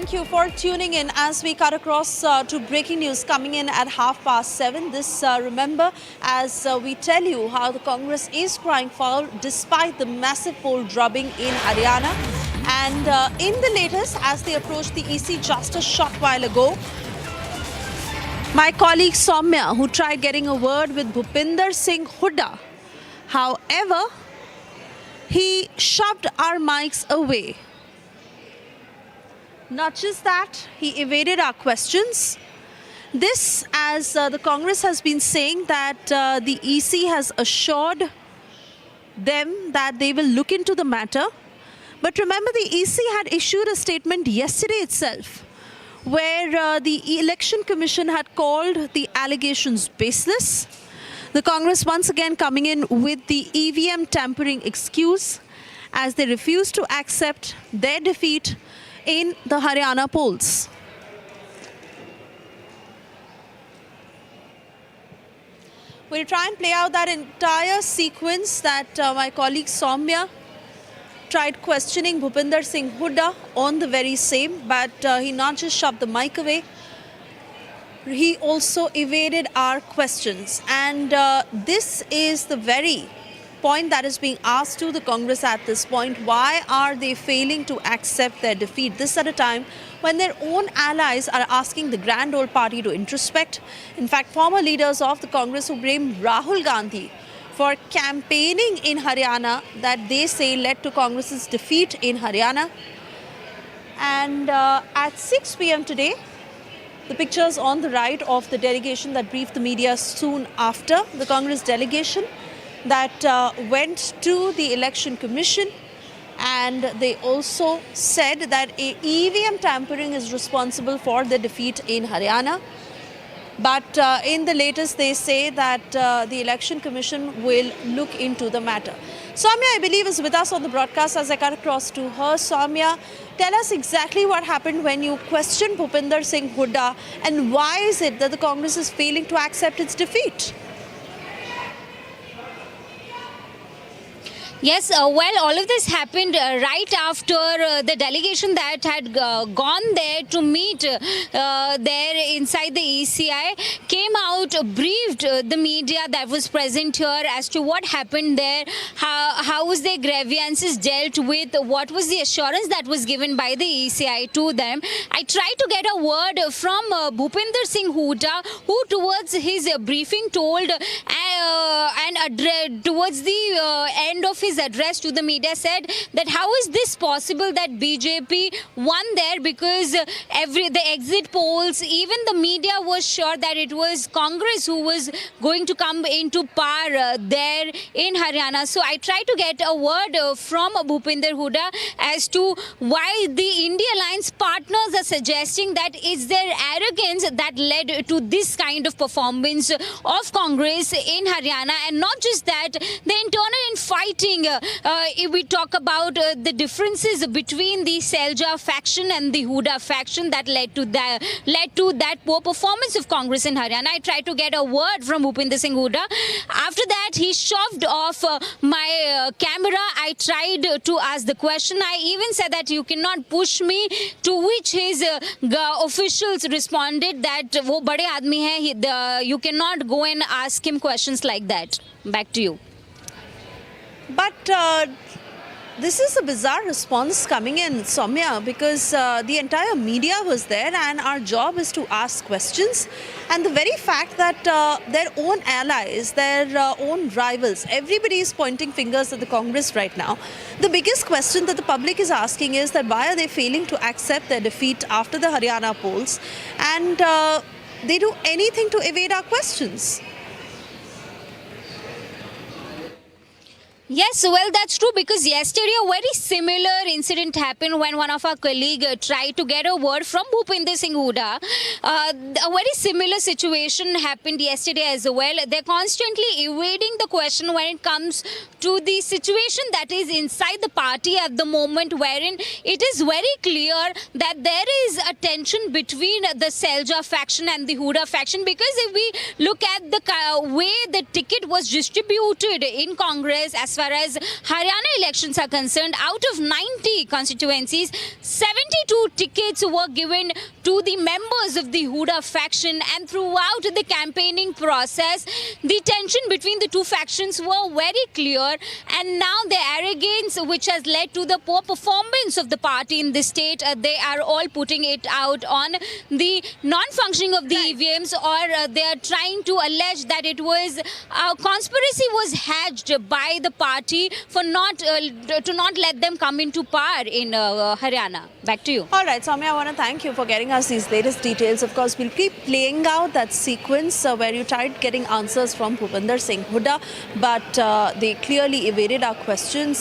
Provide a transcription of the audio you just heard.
thank you for tuning in as we cut across to breaking news coming in at 7:30. This, remember, as we tell you how the Congress is crying foul despite the massive poll drubbing in Haryana. And in the latest, as they approach the EC just a short while ago, my colleague Sonia, who tried getting a word with Bhupinder Hooda, however, he shoved our mics away. Not just that, he evaded our questions. This, as the Congress has been saying that the EC has assured them that they will look into the matter. But remember, the EC had issued a statement yesterday itself where the Election Commission had called the allegations baseless. The Congress once again coming in with the EVM tampering excuse as they refuse to accept their defeat in the Haryana polls. We'll try and play out that entire sequence that my colleague Sonia tried questioning Bhupinder Hooda on the very same, but he not just shoved the mic away, he also evaded our questions. And this is the very point that is being asked to the Congress at this point. Why are they failing to accept their defeat? This at a time when their own allies are asking the grand old party to introspect. In fact, former leaders of the Congress who blame Rahul Gandhi for campaigning in Haryana that they say led to Congress's defeat in Haryana. And at 6 p.m. today, the pictures on the right of the delegation that briefed the media soon after, the Congress delegation that went to the Election Commission, and they also said that EVM tampering is responsible for the defeat in Haryana. But in the latest, they say that the Election Commission will look into the matter. Sonia, I believe, is with us on the broadcast as I cut across to her. Sonia, tell us exactly what happened when you questioned Bhupinder Hooda, and why is it that the Congress is failing to accept its defeat? Yes, well, all of this happened right after the delegation that had gone there to meet there inside the ECI came out, briefed the media that was present here as to what happened there, how was their grievances dealt with, what was the assurance that was given by the ECI to them. I tried to get a word from Bhupinder Hooda, who towards his briefing told and towards the end of his address to the media said that how is this possible that BJP won there, because the exit polls, even the media was sure that it was Congress who was going to come into power there in Haryana. So I tried to get a word from Bhupinder Hooda as to why the India Alliance partners are suggesting that it's their arrogance that led to this kind of performance of Congress in Haryana. And not just that, the internal infighting, if we talk about the differences between the Selja faction and the Hooda faction that led to that poor performance of Congress in Haryana. I tried to get a word from Bhupinder Hooda. After that, he shoved off my camera. I tried to ask the question. I even said that you cannot push me, to which his officials responded that wo bade aadmi hai, you cannot go and ask him questions like that. Back to you. But this is a bizarre response coming in, Sonia, because the entire media was there and our job is to ask questions. And the very fact that their own allies, their own rivals, everybody is pointing fingers at the Congress right now. The biggest question that the public is asking is that why are they failing to accept their defeat after the Haryana polls, and they do anything to evade our questions. Yes, well, that's true, because yesterday a very similar incident happened when one of our colleagues tried to get a word from Bhupinder Hooda. A very similar situation happened yesterday as well. They're constantly evading the question when it comes to the situation that is inside the party at the moment, wherein it is very clear that there is a tension between the Selja faction and the Hooda faction, because if we look at the way the ticket was distributed in Congress as far as Haryana elections are concerned, out of 90 constituencies, 72 tickets were given to the members of the Hooda faction, and throughout the campaigning process, the tension between the two factions were very clear, and now the arrogance which has led to the poor performance of the party in this state, they are all putting it out on the non-functioning of the EVMs, or they are trying to allege that it was conspiracy was hatched by the party for not to not let them come into power in Haryana. Back to you. All right, Soumya, I want to thank you for getting us these latest details. Of course, we'll keep playing out that sequence where you tried getting answers from Bhupinder Singh Hooda, but they clearly evaded our questions.